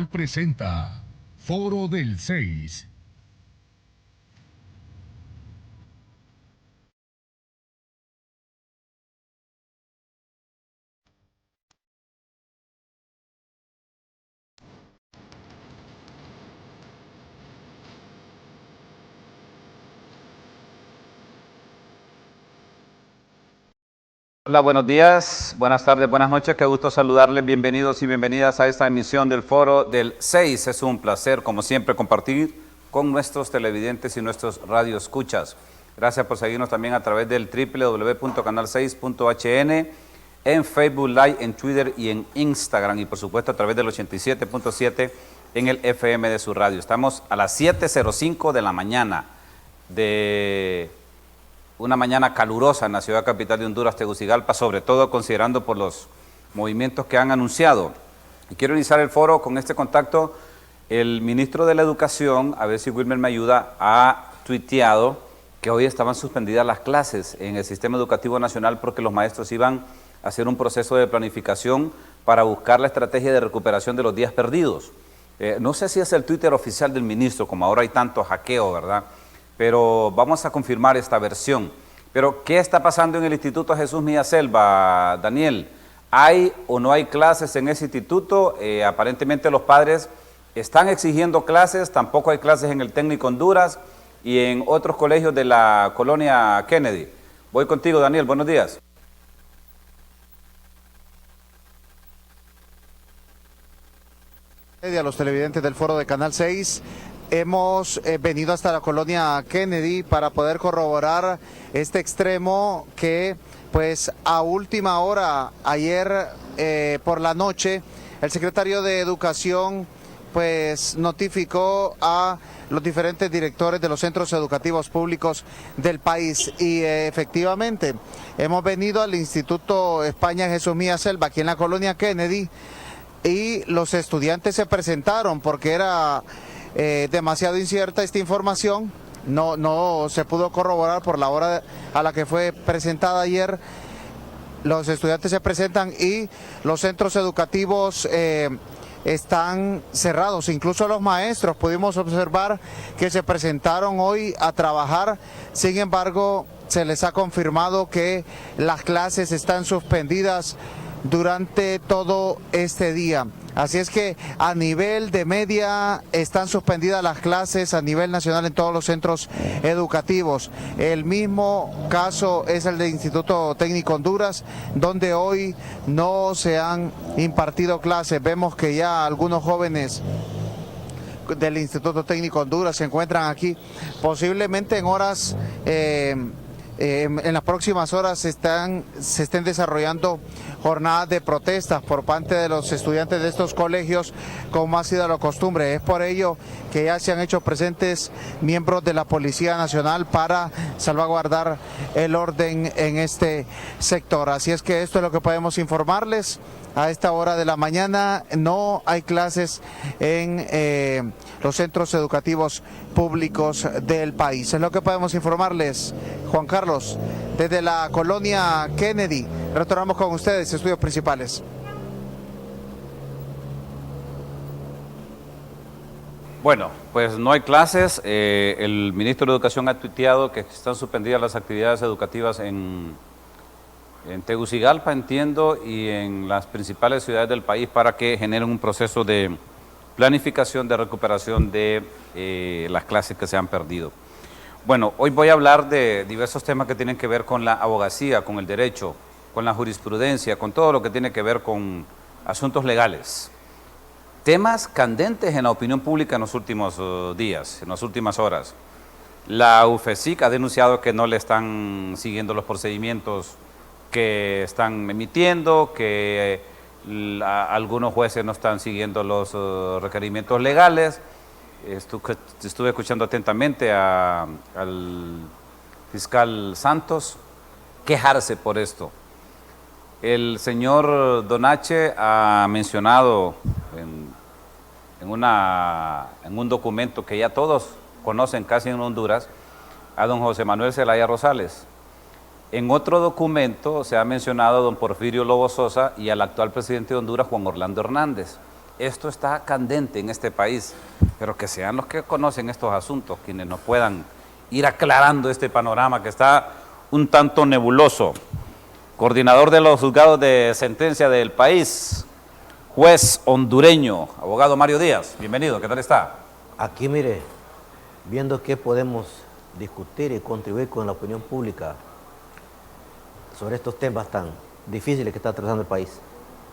Presenta Foro del 6. Hola, buenos días, buenas tardes, buenas noches, qué gusto saludarles, bienvenidos y bienvenidas a esta emisión del Foro del 6. Es un placer, como siempre, compartir con nuestros televidentes y nuestros radioescuchas. Gracias por seguirnos también a través del www.canal6.hn, en Facebook Live, en Twitter y en Instagram, y por supuesto a través del 87.7 en el FM de su radio. Estamos a las 7:05 de la mañana de una mañana calurosa en la ciudad capital de Honduras, Tegucigalpa, sobre todo considerando por los movimientos que han anunciado. Y quiero iniciar el foro con este contacto. El ministro de la Educación, a ver si Wilmer me ayuda, ha tuiteado que hoy estaban suspendidas las clases en el sistema educativo nacional porque los maestros iban a hacer un proceso de planificación para buscar la estrategia de recuperación de los días perdidos. No sé si es el Twitter oficial del ministro, como ahora hay tanto hackeo, ¿verdad? Pero vamos a confirmar esta versión. Pero, ¿qué está pasando en el Instituto Jesús Milla Selva, Daniel? ¿Hay o no hay clases en ese instituto? Aparentemente los padres están exigiendo clases, tampoco hay clases en el Técnico Honduras y en otros colegios de la colonia Kennedy. Voy contigo, Daniel, buenos días. A los televidentes del foro de Canal 6, hemos venido hasta la colonia Kennedy para poder corroborar este extremo que, pues, a última hora, ayer por la noche, el secretario de Educación, pues, notificó a los diferentes directores de los centros educativos públicos del país. Y efectivamente, hemos venido al Instituto España Jesús Milla Selva, aquí en la colonia Kennedy, y los estudiantes se presentaron porque era demasiado incierta esta información, no se pudo corroborar por la hora a la que fue presentada ayer. Los estudiantes se presentan y los centros educativos están cerrados, incluso los maestros pudimos observar que se presentaron hoy a trabajar, sin embargo se les ha confirmado que las clases están suspendidas durante todo este día. Así es que a nivel de media están suspendidas las clases a nivel nacional en todos los centros educativos. El mismo caso es el del Instituto Técnico Honduras, donde hoy no se han impartido clases. Vemos que ya algunos jóvenes del Instituto Técnico Honduras se encuentran aquí, posiblemente en horas en las próximas horas se estén desarrollando jornadas de protestas por parte de los estudiantes de estos colegios, como ha sido la costumbre. Es por ello que ya se han hecho presentes miembros de la Policía Nacional para salvaguardar el orden en este sector. Así es que esto es lo que podemos informarles. A esta hora de la mañana no hay clases en los centros educativos públicos del país. Es lo que podemos informarles, Juan Carlos, desde la colonia Kennedy. Retornamos con ustedes, estudios principales. Bueno, pues no hay clases. El ministro de Educación ha tuiteado que están suspendidas las actividades educativas en Tegucigalpa, entiendo, y en las principales ciudades del país para que generen un proceso de planificación de recuperación de las clases que se han perdido. Bueno, hoy voy a hablar de diversos temas que tienen que ver con la abogacía, con el derecho, con la jurisprudencia, con todo lo que tiene que ver con asuntos legales. Temas candentes en la opinión pública en los últimos días, en las últimas horas. La UFESIC ha denunciado que no le están siguiendo los procedimientos que están emitiendo, que algunos jueces no están siguiendo los requerimientos legales. Estuve escuchando atentamente al fiscal Santos quejarse por esto. El señor Donache ha mencionado en un documento que ya todos conocen casi en Honduras, a don José Manuel Zelaya Rosales. En otro documento se ha mencionado a don Porfirio Lobo Sosa y al actual presidente de Honduras, Juan Orlando Hernández. esto está candente en este país, pero que sean los que conocen estos asuntos quienes nos puedan ir aclarando este panorama que está un tanto nebuloso. Coordinador de los juzgados de sentencia del país, juez hondureño, abogado Mario Díaz, bienvenido, ¿qué tal está? Aquí, mire, viendo qué podemos discutir y contribuir con la opinión pública sobre estos temas tan difíciles que está atravesando el país.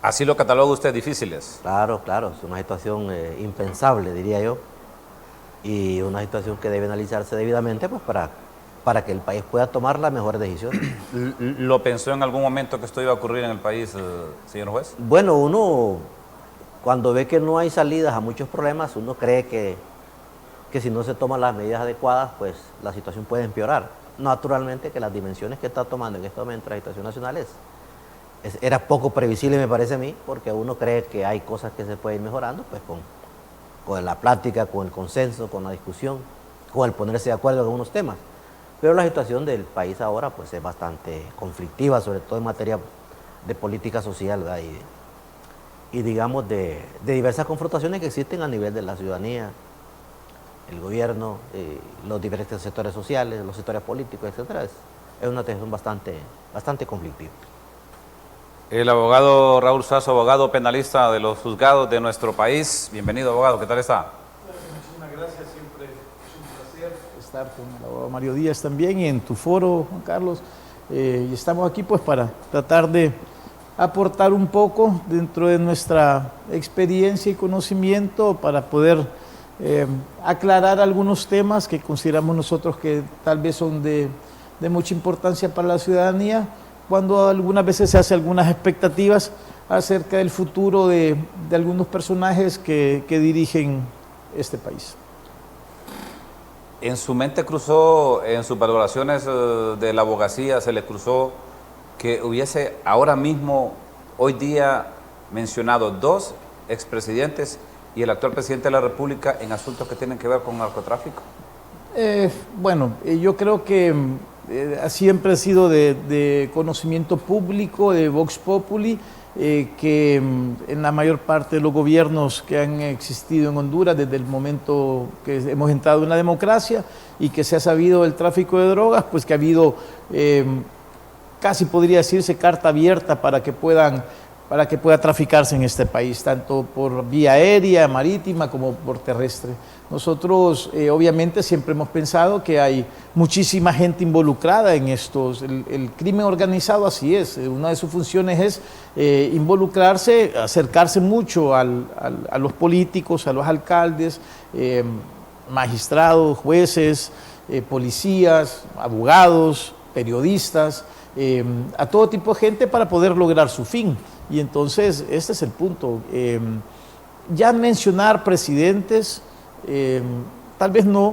Así lo cataloga usted, difíciles. Claro, claro, es una situación impensable, diría yo, y una situación que debe analizarse debidamente pues, para que el país pueda tomar las mejores decisiones. ¿Lo pensó en algún momento que esto iba a ocurrir en el país, señor juez? Bueno, uno, cuando ve que no hay salidas a muchos problemas, uno cree que si no se toman las medidas adecuadas, pues la situación puede empeorar. Naturalmente que las dimensiones que está tomando en este momento la situación nacional era poco previsible, me parece a mí, porque uno cree que hay cosas que se pueden ir mejorando, pues con la plática, con el consenso, con la discusión, con el ponerse de acuerdo en algunos temas. Pero la situación del país ahora pues es bastante conflictiva, sobre todo en materia de política social, ¿verdad? Y digamos de diversas confrontaciones que existen a nivel de la ciudadanía, el gobierno, los diferentes sectores sociales, los sectores políticos, etc. Es una situación bastante conflictiva. El abogado Raúl Sasso, abogado penalista de los juzgados de nuestro país. Bienvenido, abogado, ¿qué tal está? Muchísimas gracias, siempre es un placer estar con el abogado Mario Díaz también y en tu foro, Juan Carlos. Y estamos aquí pues para tratar de aportar un poco dentro de nuestra experiencia y conocimiento para poder aclarar algunos temas que consideramos nosotros que tal vez son de mucha importancia para la ciudadanía, cuando algunas veces se hacen algunas expectativas acerca del futuro de algunos personajes que dirigen este país. ¿En su mente cruzó, en sus valoraciones de la abogacía, se le cruzó que hubiese ahora mismo, hoy día, mencionado 2 expresidentes y el actual presidente de la República en asuntos que tienen que ver con narcotráfico? Bueno, yo creo que siempre ha sido de conocimiento público, de Vox Populi, que en la mayor parte de los gobiernos que han existido en Honduras desde el momento que hemos entrado en la democracia y que se ha sabido del tráfico de drogas, pues que ha habido casi podría decirse carta abierta para que pueda traficarse en este país, tanto por vía aérea, marítima, como por terrestre. Nosotros, obviamente, siempre hemos pensado que hay muchísima gente involucrada en estos. El crimen organizado así es. Una de sus funciones es involucrarse, acercarse mucho a los políticos, a los alcaldes, magistrados, jueces, policías, abogados, periodistas, a todo tipo de gente para poder lograr su fin. Y entonces, este es el punto. Ya mencionar presidentes, tal vez no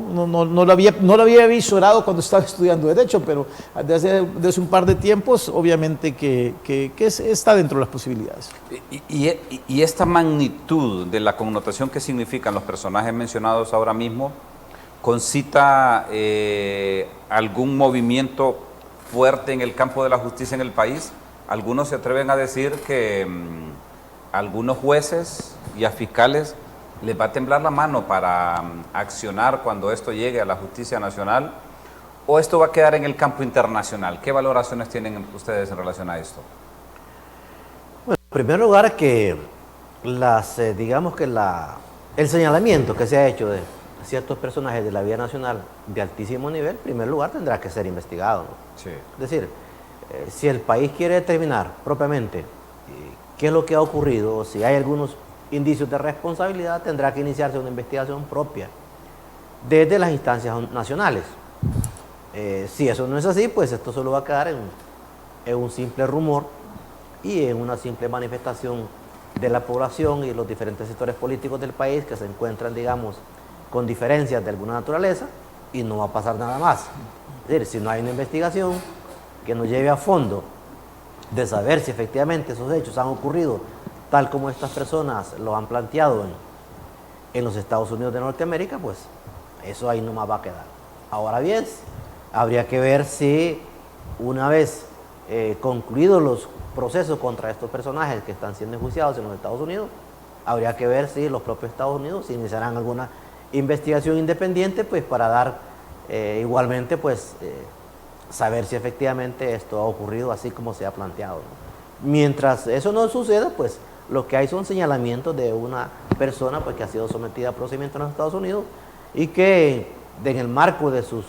lo había visorado cuando estaba estudiando Derecho, pero desde un par de tiempos, obviamente que está dentro de las posibilidades. Y esta magnitud de la connotación que significan los personajes mencionados ahora mismo, ¿concita algún movimiento fuerte en el campo de la justicia en el país? Algunos se atreven a decir que algunos jueces y a fiscales les va a temblar la mano para accionar cuando esto llegue a la justicia nacional, o esto va a quedar en el campo internacional. ¿Qué valoraciones tienen ustedes en relación a esto? Bueno, en primer lugar, que digamos que el señalamiento que se ha hecho de ciertos personajes de la vida nacional de altísimo nivel, en primer lugar tendrá que ser investigado, ¿no? Sí. Es decir, si el país quiere determinar propiamente qué es lo que ha ocurrido, o si hay algunos indicios de responsabilidad, tendrá que iniciarse una investigación propia desde las instancias nacionales. Si eso no es así, pues esto solo va a quedar en un simple rumor y en una simple manifestación de la población y los diferentes sectores políticos del país que se encuentran, digamos, con diferencias de alguna naturaleza, y no va a pasar nada más. Es decir, si no hay una investigación que nos lleve a fondo de saber si efectivamente esos hechos han ocurrido tal como estas personas lo han planteado en los Estados Unidos de Norteamérica, pues eso ahí nomás va a quedar. Ahora bien, habría que ver si una vez concluidos los procesos contra estos personajes que están siendo enjuiciados en los Estados Unidos, habría que ver si los propios Estados Unidos iniciarán alguna investigación independiente, pues para dar igualmente, pues saber si efectivamente esto ha ocurrido así como se ha planteado, ¿no? Mientras eso no suceda, pues lo que hay son señalamientos de una persona pues, que ha sido sometida a procedimiento en los Estados Unidos y que en el marco de sus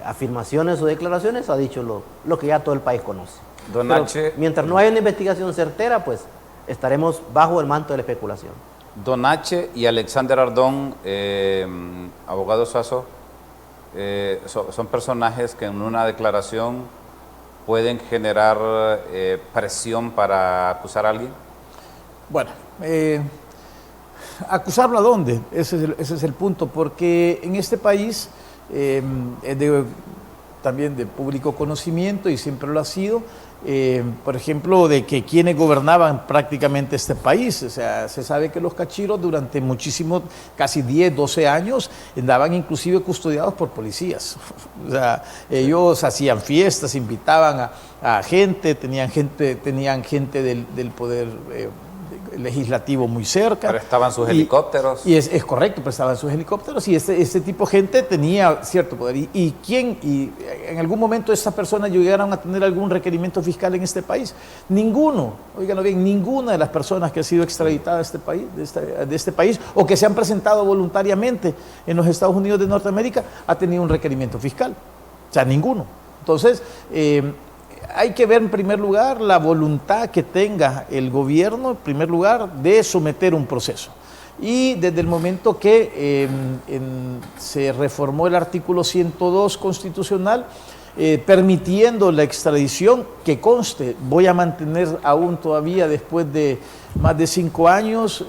afirmaciones o declaraciones ha dicho lo que ya todo el país conoce. Don Pero H. mientras no haya una investigación certera, pues estaremos bajo el manto de la especulación. Don H. y Alexander Ardón, abogado Suazo, son personajes que en una declaración pueden generar presión para acusar a alguien. Bueno, ¿acusarlo a dónde? Ese es el punto, porque en este país también de público conocimiento, y siempre lo ha sido, por ejemplo, de que quienes gobernaban prácticamente este país. O sea, se sabe que los cachiros durante muchísimo, casi 10, 12 años, andaban inclusive custodiados por policías. O sea, ellos hacían fiestas, invitaban a gente, tenían gente del poder legislativo muy cerca. Prestaban sus helicópteros. Y es correcto, prestaban sus helicópteros, y este tipo de gente tenía cierto poder. Y en algún momento estas personas llegaron a tener algún requerimiento fiscal en este país. Ninguno, óiganlo bien, ninguna de las personas que ha sido extraditada de este país o que se han presentado voluntariamente en los Estados Unidos de Norteamérica ha tenido un requerimiento fiscal. O sea, ninguno. Entonces, hay que ver en primer lugar la voluntad que tenga el gobierno, en primer lugar, de someter un proceso. Y desde el momento que se reformó el artículo 102 constitucional, permitiendo la extradición, que conste, voy a mantener aún todavía después de más de 5 años,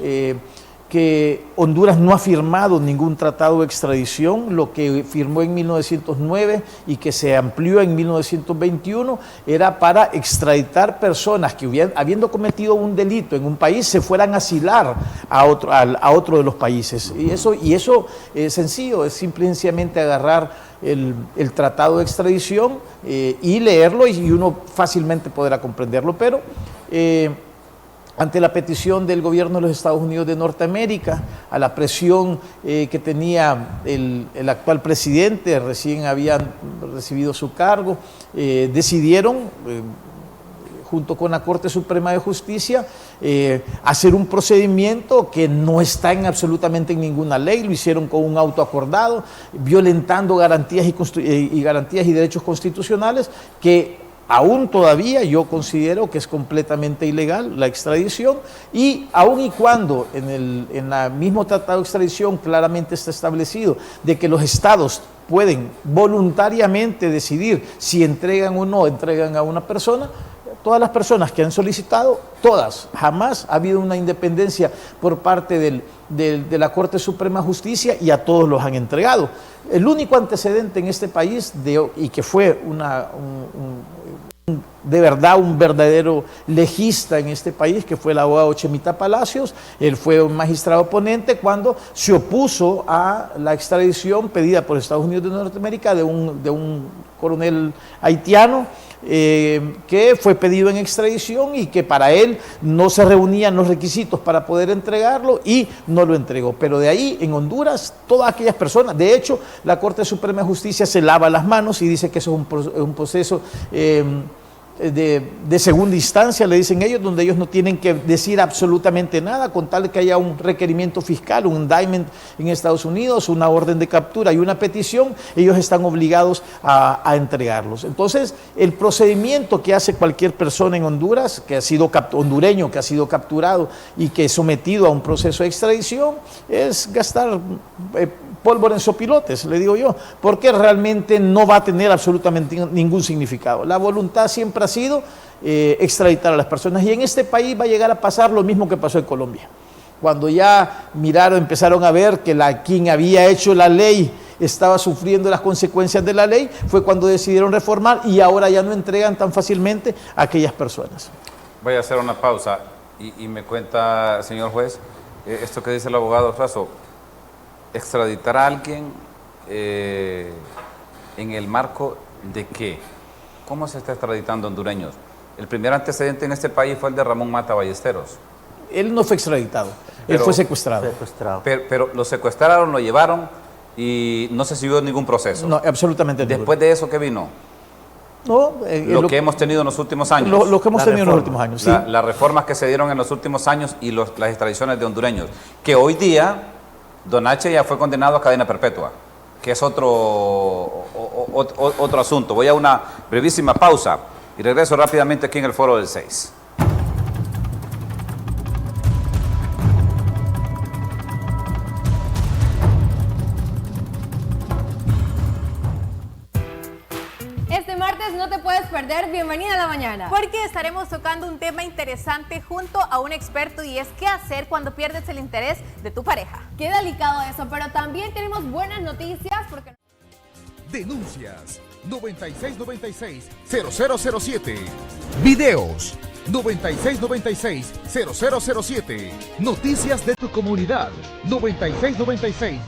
que Honduras no ha firmado ningún tratado de extradición. Lo que firmó en 1909 y que se amplió en 1921 era para extraditar personas que habiendo cometido un delito en un país se fueran a asilar a otro de los países. Y eso es sencillo, es simplemente agarrar el tratado de extradición y leerlo, y uno fácilmente podrá comprenderlo. Pero ante la petición del gobierno de los Estados Unidos de Norteamérica, a la presión que tenía el actual presidente, recién habían recibido su cargo, decidieron, junto con la Corte Suprema de Justicia, hacer un procedimiento que no está absolutamente en ninguna ley. Lo hicieron con un auto acordado, violentando garantías y derechos constitucionales, que aún todavía yo considero que es completamente ilegal la extradición. Y aun y cuando en el mismo tratado de extradición claramente está establecido de que los estados pueden voluntariamente decidir si entregan o no entregan a una persona, todas las personas que han solicitado, todas, jamás ha habido una independencia por parte de la Corte Suprema de Justicia, y a todos los han entregado. El único antecedente en este país, y que fue de verdad un verdadero legista en este país, que fue el abogado Chemita Palacios. Él fue un magistrado ponente cuando se opuso a la extradición pedida por Estados Unidos de Norteamérica de un coronel haitiano, que fue pedido en extradición y que para él no se reunían los requisitos para poder entregarlo, y no lo entregó. Pero de ahí, en Honduras, todas aquellas personas, de hecho, la Corte Suprema de Justicia se lava las manos y dice que eso es un proceso de segunda instancia, le dicen ellos, donde ellos no tienen que decir absolutamente nada, con tal de que haya un requerimiento fiscal, un indictment en Estados Unidos, una orden de captura y una petición, ellos están obligados a entregarlos. Entonces, el procedimiento que hace cualquier persona en Honduras, hondureño que ha sido capturado y que es sometido a un proceso de extradición, es gastar pólvora en sopilotes, le digo yo, porque realmente no va a tener absolutamente ningún significado. La voluntad siempre ha sido extraditar a las personas, y en este país va a llegar a pasar lo mismo que pasó en Colombia. Cuando ya empezaron a ver que quien había hecho la ley estaba sufriendo las consecuencias de la ley, fue cuando decidieron reformar, y ahora ya no entregan tan fácilmente a aquellas personas. Voy a hacer una pausa y me cuenta, señor juez, esto que dice el abogado Suazo. ¿Extraditar a alguien en el marco de qué? ¿Cómo se está extraditando hondureños? El primer antecedente en este país fue el de Ramón Mata Ballesteros. él no fue extraditado, él Pero- fue secuestrado. Secuestrado. Pero lo secuestraron, lo llevaron y no se siguió ningún proceso. No, absolutamente no. Después de eso, ¿qué vino? No, Lo que hemos tenido en los últimos años. lo que hemos La tenido en los reforma. últimos años, sí. Las reformas que se dieron en los últimos años y las extradiciones de hondureños. Que hoy día, Don H ya fue condenado a cadena perpetua, que es otro asunto. Voy a una brevísima pausa y regreso rápidamente aquí en el Foro del 6. Este martes no te puedes perder Bienvenida a la Mañana. Porque estaremos tocando un tema interesante junto a un experto y es qué hacer cuando pierdes el interés de tu pareja. Qué delicado eso, pero también tenemos buenas noticias porque... Denuncias 9696-0007. Videos 9696-0007. Noticias de tu comunidad 9696.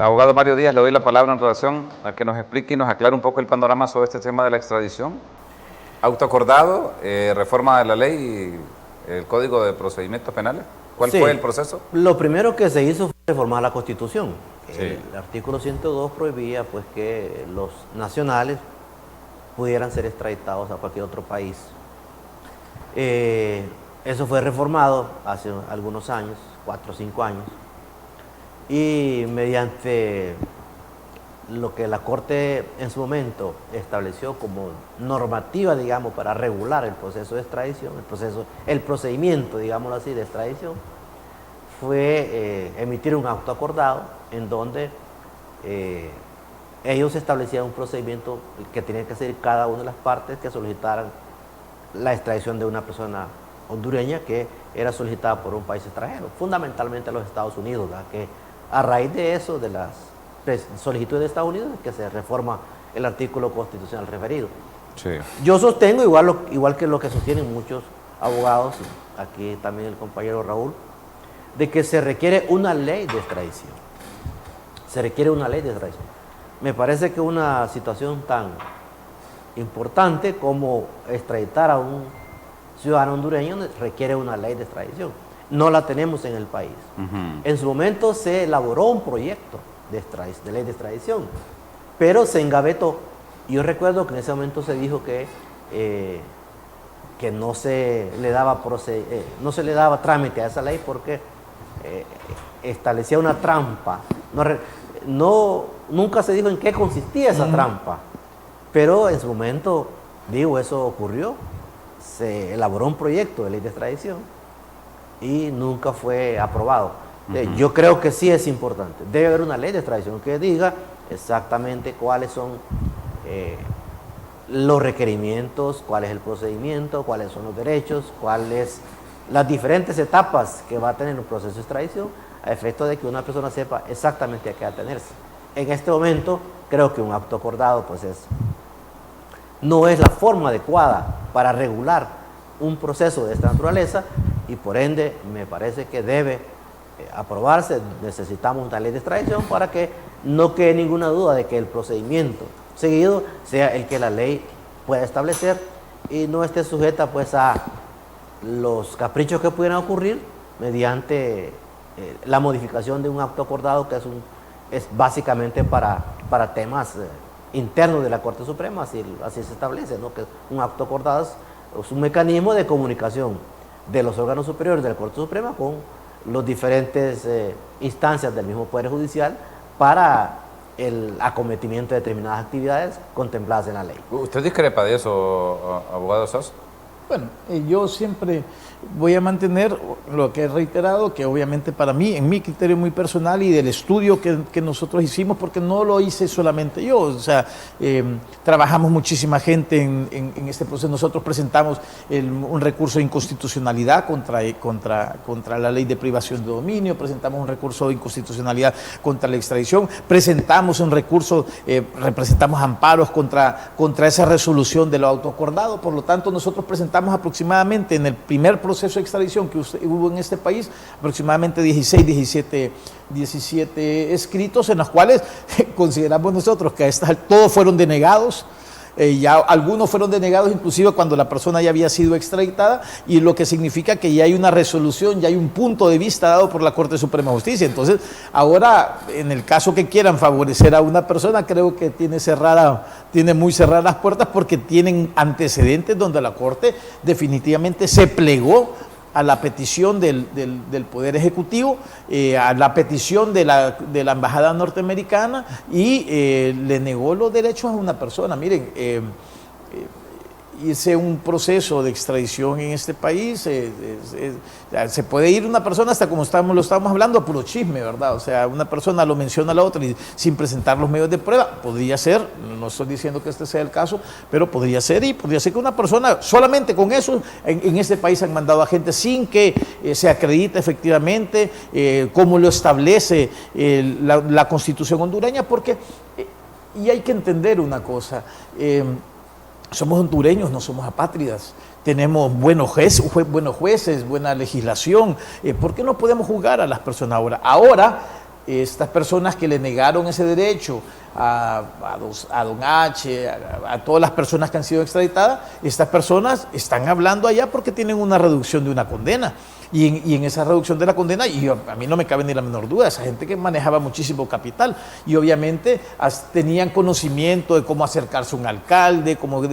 Abogado Mario Díaz, le doy la palabra en relación a que nos explique y nos aclare un poco el panorama sobre este tema de la extradición. Autoacordado, reforma de la ley, el Código de Procedimientos Penales. ¿Cuál Sí. fue el proceso? Lo primero que se hizo fue reformar la Constitución. Sí. El artículo 102 prohibía pues que los nacionales pudieran ser extraditados a cualquier otro país. Eso fue reformado hace algunos años, 4 o 5 años, y mediante lo que la Corte en su momento estableció como normativa, digamos, para regular el proceso de extradición, el procedimiento, digámoslo así, de extradición, fue emitir un acto acordado en donde ellos establecían un procedimiento que tenía que seguir cada una de las partes que solicitaran la extradición de una persona hondureña que era solicitada por un país extranjero, fundamentalmente los Estados Unidos, ¿verdad? Que a raíz de eso, de las solicitudes de Estados Unidos, es que se reforma el artículo constitucional referido. Sí. Yo sostengo, igual que lo que sostienen muchos abogados, aquí también el compañero Raúl, de que se requiere una ley de extradición. Se requiere una ley de extradición. Me parece que una situación tan importante como extraditar a un ciudadano hondureño requiere una ley de extradición. No la tenemos en el país. En su momento se elaboró un proyecto de ley de extradición, pero se engavetó. Yo recuerdo que en ese momento se dijo que no se le daba trámite a esa ley porque establecía una trampa. Nunca se dijo en qué consistía esa trampa, pero en su momento, eso ocurrió. Se elaboró un proyecto de ley de extradición y nunca fue aprobado. Yo creo que sí es importante. Debe haber una ley de extradición que diga exactamente cuáles son los requerimientos, cuál es el procedimiento, cuáles son los derechos, cuáles las diferentes etapas que va a tener un proceso de extradición, a efecto de que una persona sepa exactamente a qué atenerse. En este momento, creo que un acto acordado no es la forma adecuada para regular un proceso de esta naturaleza y por ende me parece que debe aprobarse. Necesitamos una ley de extradición para que no quede ninguna duda de que el procedimiento seguido sea el que la ley pueda establecer y no esté sujeta pues a los caprichos que pudieran ocurrir mediante la modificación de un acto acordado que es básicamente para temas internos de la Corte Suprema, así se establece, ¿no? Que un acto acordado es un mecanismo de comunicación de los órganos superiores de la Corte Suprema con los diferentes instancias del mismo Poder Judicial para el acometimiento de determinadas actividades contempladas en la ley. ¿Usted discrepa de eso, abogado Sos? Bueno, yo siempre voy a mantener lo que he reiterado, que obviamente para mí, en mi criterio muy personal y del estudio que nosotros hicimos, porque no lo hice solamente yo, o sea, trabajamos muchísima gente en este proceso. Nosotros presentamos un recurso de inconstitucionalidad contra la ley de privación de dominio, presentamos un recurso de inconstitucionalidad contra la extradición, presentamos un recurso, representamos amparos contra esa resolución de lo autoacordado. Por lo tanto, nosotros presentamos estamos aproximadamente en el primer proceso de extradición que hubo en este país, aproximadamente 17 escritos en los cuales consideramos nosotros que todos fueron denegados. Ya algunos fueron denegados inclusive cuando la persona ya había sido extraditada, y lo que significa que ya hay una resolución, ya hay un punto de vista dado por la Corte Suprema de Justicia. Entonces, ahora, en el caso que quieran favorecer a una persona, creo que tiene muy cerradas las puertas, porque tienen antecedentes donde la Corte definitivamente se plegó a la petición del Poder Ejecutivo, a la petición de la Embajada norteamericana, y le negó los derechos a una persona. Miren, hice un proceso de extradición en este país, se puede ir una persona hasta como lo estamos hablando, a puro chisme, ¿verdad? O sea, una persona lo menciona a la otra y sin presentar los medios de prueba. Podría ser, no estoy diciendo que este sea el caso, pero podría ser, y podría ser que una persona, solamente con eso, en este país han mandado a gente sin que se acredite efectivamente cómo lo establece la Constitución hondureña, porque, y hay que entender una cosa, somos hondureños, no somos apátridas. Tenemos buenos jueces, buena legislación. ¿Por qué no podemos juzgar a las personas ahora? Ahora, estas personas que le negaron ese derecho a don H, a todas las personas que han sido extraditadas, estas personas están hablando allá porque tienen una reducción de una condena. Y en esa reducción de la condena, a mí no me cabe ni la menor duda, esa gente que manejaba muchísimo capital y obviamente tenían conocimiento de cómo acercarse a un alcalde, cómo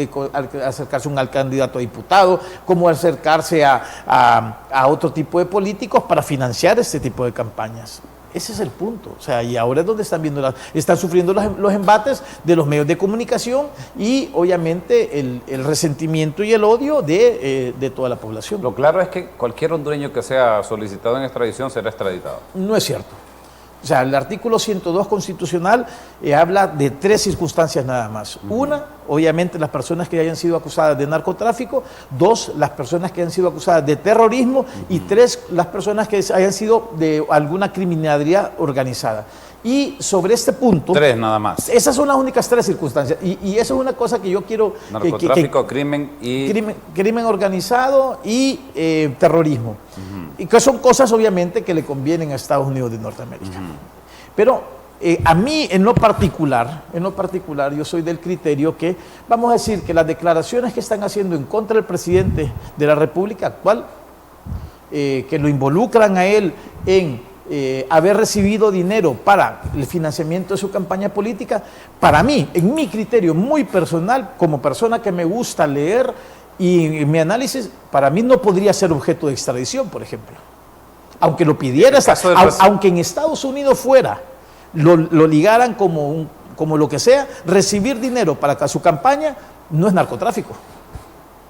acercarse a un candidato a diputado, cómo acercarse a otro tipo de políticos para financiar este tipo de campañas. Ese es el punto. O sea, y ahora es donde están sufriendo los embates de los medios de comunicación y obviamente el resentimiento y el odio de toda la población. Lo claro es que cualquier hondureño que sea solicitado en extradición será extraditado. No es cierto. O sea, el artículo 102 constitucional habla de 3 circunstancias nada más. Una, obviamente, las personas que hayan sido acusadas de narcotráfico. 2, las personas que hayan sido acusadas de terrorismo. Y 3, las personas que hayan sido de alguna criminalidad organizada. Y sobre este punto... 3 nada más. Esas son las únicas 3 circunstancias. Y eso es una cosa que yo quiero... Narcotráfico, crimen y... Crimen organizado y terrorismo. Y que son cosas obviamente que le convienen a Estados Unidos de Norteamérica. Pero a mí en lo particular, yo soy del criterio que, vamos a decir que las declaraciones que están haciendo en contra del presidente de la República actual, que lo involucran a él en haber recibido dinero para el financiamiento de su campaña política, para mí, en mi criterio muy personal, como persona que me gusta leer, y en mi análisis, para mí no podría ser objeto de extradición, por ejemplo. Aunque lo pidiera, aunque en Estados Unidos fuera, lo ligaran como lo que sea, recibir dinero para su campaña no es narcotráfico.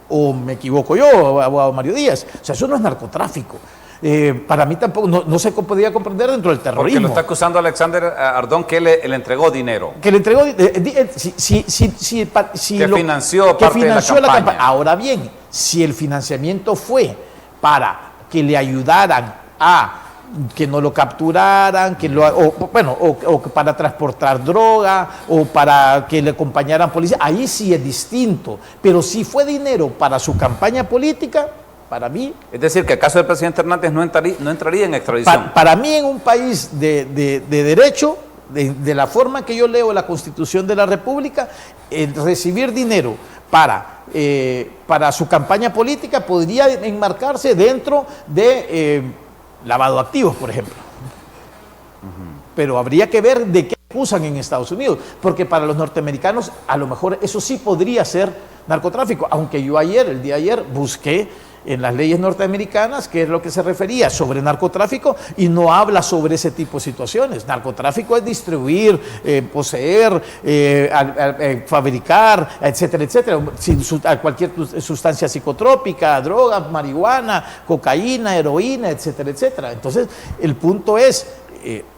O me equivoco yo, abogado Mario Díaz. O sea, eso no es narcotráfico. Para mí tampoco, no se podía comprender dentro del terrorismo. Porque lo está acusando Alexander Ardón que le entregó dinero. Que le entregó, que financió parte de la campaña. Ahora bien, si el financiamiento fue para que le ayudaran a que no lo capturaran, o para transportar droga, o para que le acompañaran policía, ahí sí es distinto. Pero si fue dinero para su campaña política, para mí... Es decir, que el caso del presidente Hernández no entraría en extradición. Para mí, en un país de derecho, de la forma que yo leo la Constitución de la República, recibir dinero para su campaña política podría enmarcarse dentro de lavado de activos, por ejemplo. Pero habría que ver de qué acusan en Estados Unidos, porque para los norteamericanos a lo mejor eso sí podría ser narcotráfico, aunque yo el día de ayer busqué en las leyes norteamericanas qué es lo que se refería sobre narcotráfico y no habla sobre ese tipo de situaciones. Narcotráfico es distribuir, poseer, fabricar, etcétera, etcétera, cualquier sustancia psicotrópica, drogas, marihuana, cocaína, heroína, etcétera, etcétera. Entonces, el punto es,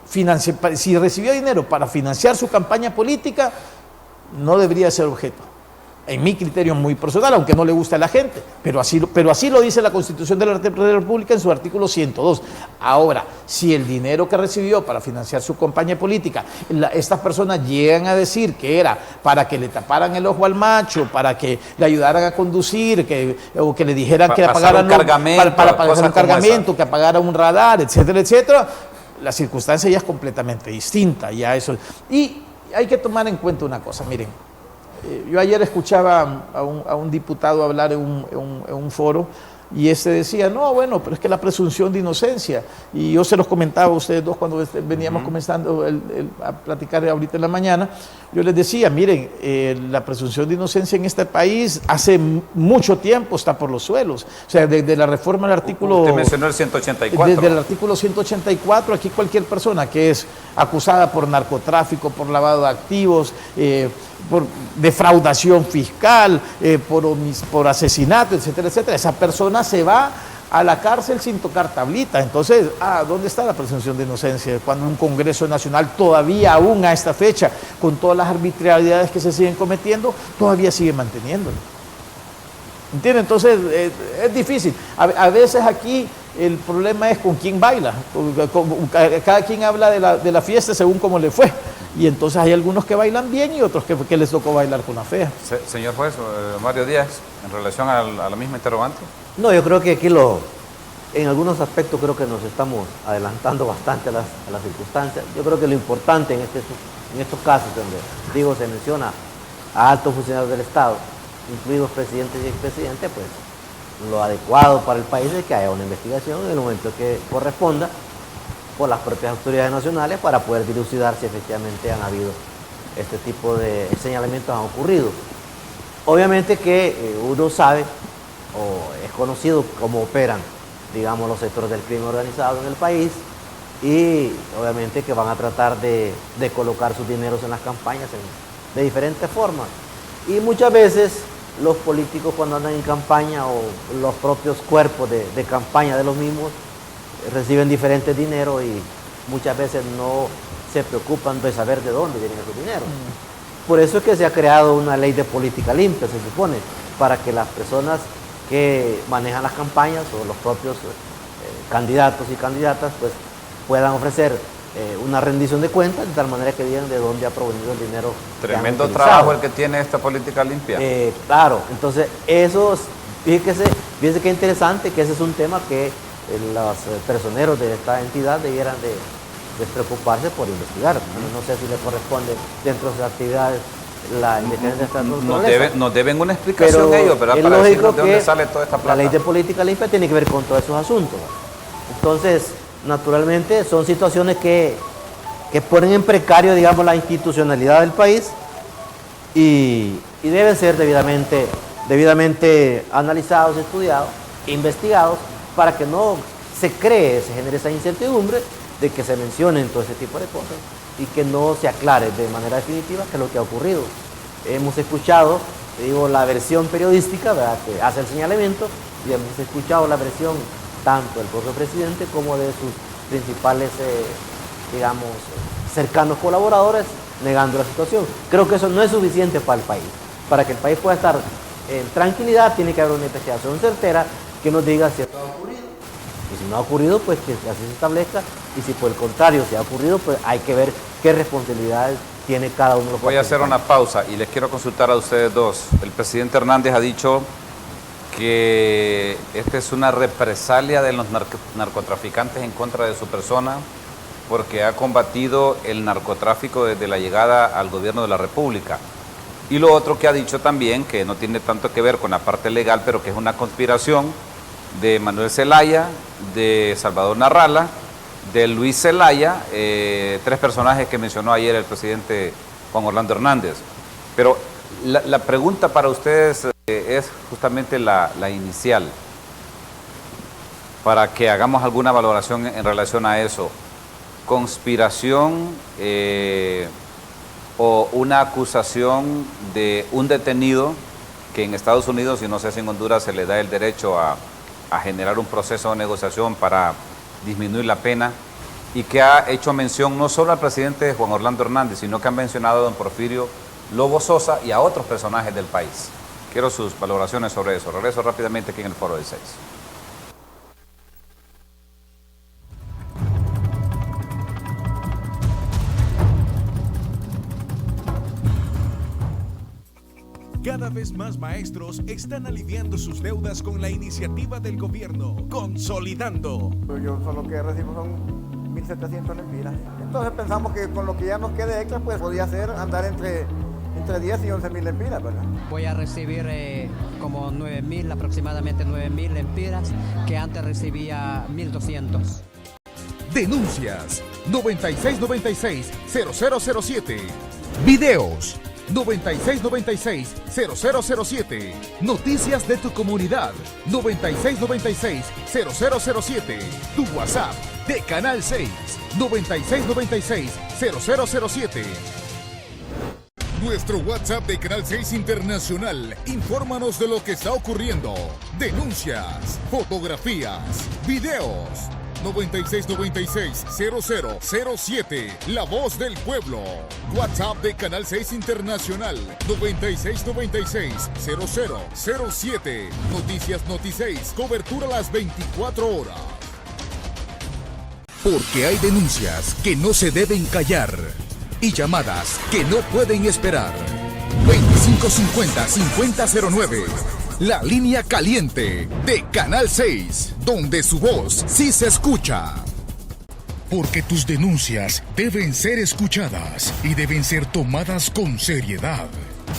si recibió dinero para financiar su campaña política, no debería ser objeto. en mi criterio muy personal, aunque no le guste a la gente, pero así lo dice la Constitución de la República en su artículo 102. Ahora, si el dinero que recibió para financiar su campaña política, estas personas llegan a decir que era para que le taparan el ojo al macho, para que le ayudaran a conducir, o que le dijeran que apagaran para pagar un cargamento, que apagara un radar, etcétera, etcétera, la circunstancia ya es completamente distinta. Ya eso. Y hay que tomar en cuenta una cosa, miren. Yo ayer escuchaba a un diputado hablar en un foro y decía, no, bueno, pero es que la presunción de inocencia, y yo se los comentaba a ustedes dos cuando veníamos comenzando a platicar ahorita en la mañana, yo les decía, miren, la presunción de inocencia en este país hace mucho tiempo está por los suelos, o sea, desde la reforma del artículo... Usted mencionó el 184. Desde el artículo 184, aquí cualquier persona que es acusada por narcotráfico, por lavado de activos, por defraudación fiscal, por asesinato, etcétera, etcétera, esa persona se va a la cárcel sin tocar tablita. Entonces, ¿dónde está la presunción de inocencia? Cuando un Congreso Nacional todavía aún a esta fecha, con todas las arbitrariedades que se siguen cometiendo, todavía sigue manteniéndolo. ¿Entienden? Entonces, es difícil. A veces aquí el problema es con quién baila. Cada quien habla de la fiesta según cómo le fue. Y entonces hay algunos que bailan bien y otros que les tocó bailar con la fea. Señor juez, Mario Díaz, en relación a la misma interrogante. No, yo creo que aquí en algunos aspectos creo que nos estamos adelantando bastante a las circunstancias. Yo creo que lo importante en estos casos donde, digo, se menciona a altos funcionarios del Estado, incluidos presidentes y expresidentes, pues lo adecuado para el país es que haya una investigación en el momento que corresponda por las propias autoridades nacionales para poder dilucidar si efectivamente han habido este tipo de señalamientos han ocurrido. Obviamente que uno sabe o es conocido cómo operan, digamos, los sectores del crimen organizado en el país y obviamente que van a tratar de colocar sus dineros en las campañas de diferentes formas. Y muchas veces los políticos cuando andan en campaña o los propios cuerpos de campaña de los mismos reciben diferentes dineros y muchas veces no se preocupan de saber de dónde vienen esos dineros. Por eso es que se ha creado una ley de política limpia, se supone, para que las personas que manejan las campañas o los propios candidatos y candidatas pues puedan ofrecer una rendición de cuentas de tal manera que digan de dónde ha provenido el dinero. Tremendo trabajo el que tiene esta política limpia. Claro, entonces eso, fíjese qué interesante que ese es un tema que los personeros de esta entidad debieran de preocuparse por investigar. No sé si le corresponde dentro de sus actividades la investigación de esta naturaleza. Nos deben una explicación ellos, ¿verdad? Para decirnos de dónde sale toda esta plata. La ley de política limpia tiene que ver con todos esos asuntos. Entonces, naturalmente, son situaciones que ponen en precario, digamos, la institucionalidad del país y deben ser debidamente analizados, estudiados, investigados, para que no se genere esa incertidumbre de que se mencionen todo ese tipo de cosas y que no se aclare de manera definitiva qué es lo que ha ocurrido. Hemos escuchado, la versión periodística, ¿verdad?, que hace el señalamiento, y hemos escuchado la versión tanto del propio presidente como de sus principales, cercanos colaboradores, negando la situación. Creo que eso no es suficiente para el país. Para que el país pueda estar en tranquilidad, tiene que haber una investigación certera que nos diga si esto ha ocurrido. Y si no ha ocurrido, pues que así se establezca. Y si por el contrario, si ha ocurrido, pues hay que ver qué responsabilidades tiene cada uno de los. Voy a hacer una pausa y les quiero consultar a ustedes dos. El presidente Hernández ha dicho que esta es una represalia de los narcotraficantes en contra de su persona porque ha combatido el narcotráfico desde la llegada al gobierno de la República. Y lo otro que ha dicho también, que no tiene tanto que ver con la parte legal, pero que es una conspiración de Manuel Zelaya, de Salvador Narrala, de Luis Zelaya, tres personajes que mencionó ayer el presidente Juan Orlando Hernández. Pero la pregunta para ustedes es justamente la inicial, para que hagamos alguna valoración en relación a eso. Conspiración o una acusación de un detenido que en Estados Unidos, y no sé si en Honduras, se le da el derecho a generar un proceso de negociación para disminuir la pena, y que ha hecho mención no solo al presidente Juan Orlando Hernández, sino que han mencionado a don Porfirio Lobo Sosa y a otros personajes del país. quiero sus valoraciones sobre eso. Regreso rápidamente aquí en el Foro de 6. Cada vez más maestros están aliviando sus deudas con la iniciativa del gobierno, Consolidando. Yo solo que recibo son 1.700 lempiras. Entonces pensamos que con lo que ya nos quede extra, pues podría ser andar entre 10 y 11.000 lempiras, ¿verdad? Voy a recibir como 9.000, aproximadamente 9.000 lempiras, que antes recibía 1.200. Denuncias 9696-0007. Videos 9696-0007. Noticias de tu comunidad 9696-0007. Tu WhatsApp de Canal 6 9696-0007. Nuestro WhatsApp de Canal 6 Internacional. Infórmanos de lo que está ocurriendo. Denuncias, fotografías, videos. 9696-0007. La voz del pueblo. WhatsApp de Canal 6 Internacional. 9696-0007. Noticias Noti 6. Cobertura a las 24 horas. Porque hay denuncias que no se deben callar y llamadas que no pueden esperar. 2550-5009. La línea caliente de Canal 6, donde su voz sí se escucha. Porque tus denuncias deben ser escuchadas y deben ser tomadas con seriedad.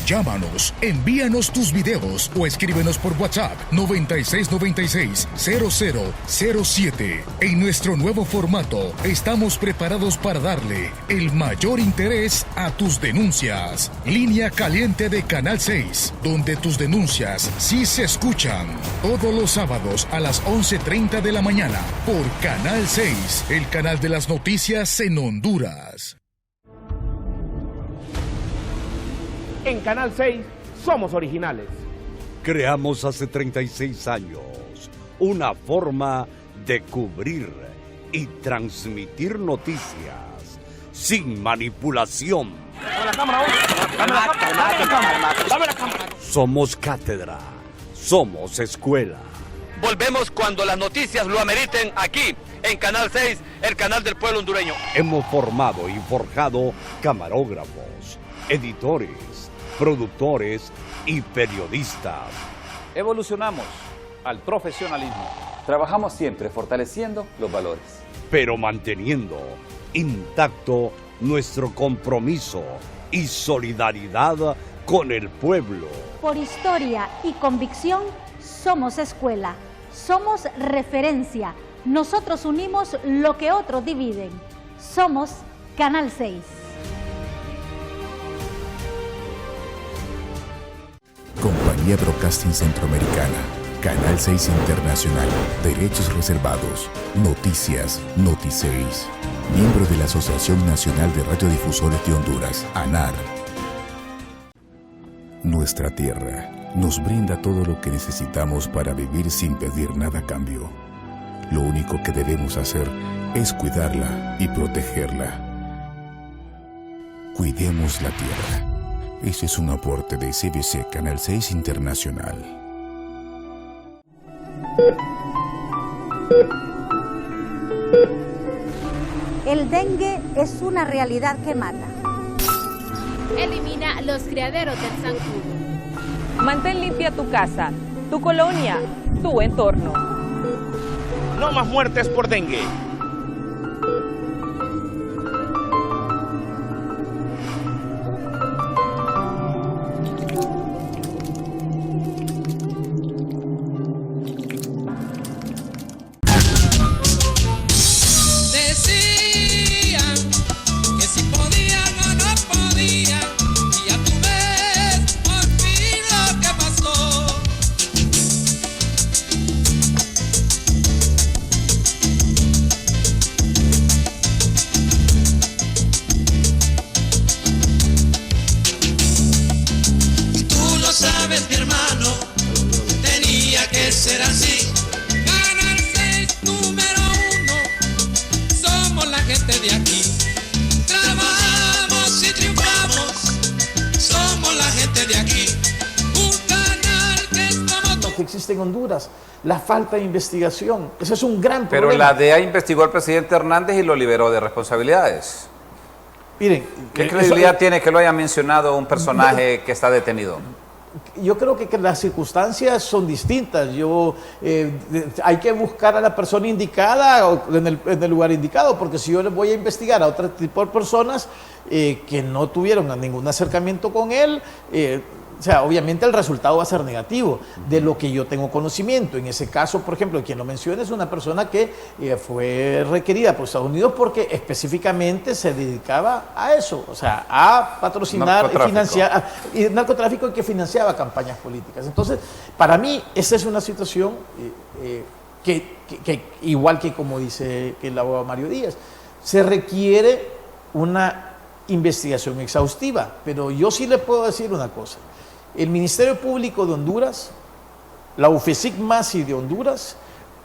Llámanos, envíanos tus videos o escríbenos por WhatsApp 9696-0007. En nuestro nuevo formato estamos preparados para darle el mayor interés a tus denuncias. Línea caliente de Canal 6, donde tus denuncias sí se escuchan. Todos los sábados a las 11:30 de la mañana por Canal 6, el canal de las noticias en Honduras. En Canal 6 somos originales. Creamos hace 36 años una forma de cubrir y transmitir noticias sin manipulación. Dame la cámara, dame la cámara. Somos cátedra, somos escuela. Volvemos cuando las noticias lo ameriten aquí, en Canal 6, el canal del pueblo hondureño. Hemos formado y forjado camarógrafos, editores, productores y periodistas. Evolucionamos al profesionalismo. Trabajamos siempre fortaleciendo los valores, pero manteniendo intacto nuestro compromiso y solidaridad con el pueblo. Por historia y convicción, somos escuela, somos referencia. Nosotros unimos lo que otros dividen. Somos Canal 6. Compañía Broadcasting Centroamericana, Canal 6 Internacional, Derechos Reservados, Noticias, Noti 6, miembro de la Asociación Nacional de Radiodifusores de Honduras, ANAR. Nuestra tierra nos brinda todo lo que necesitamos para vivir sin pedir nada a cambio. Lo único que debemos hacer es cuidarla y protegerla. Cuidemos la tierra. Ese es un aporte de CBC Canal 6 Internacional. El dengue es una realidad que mata. Elimina los criaderos del zancudo. Mantén limpia tu casa, tu colonia, tu entorno. No más muertes por dengue. existe en Honduras, la falta de investigación. Ese es un gran Pero problema. la DEA investigó al presidente Hernández y lo liberó de responsabilidades. Miren, ¿Qué credibilidad tiene que lo haya mencionado un personaje que está detenido? Yo creo que las circunstancias son distintas. Hay que buscar a la persona indicada en el lugar indicado, porque si yo le voy a investigar a otro tipo de personas que no tuvieron ningún acercamiento con él, o sea, obviamente el resultado va a ser negativo de lo que yo tengo conocimiento. En ese caso, por ejemplo, quien lo menciona es una persona que fue requerida por Estados Unidos porque específicamente se dedicaba a eso, o sea, a patrocinar y financiar narcotráfico y que financiaba campañas políticas. Entonces, para mí, esa es una situación que igual que como dice el abogado Mario Díaz, se requiere una investigación exhaustiva, pero yo sí le puedo decir una cosa. El Ministerio Público de Honduras, la UFESIC-MASI de Honduras,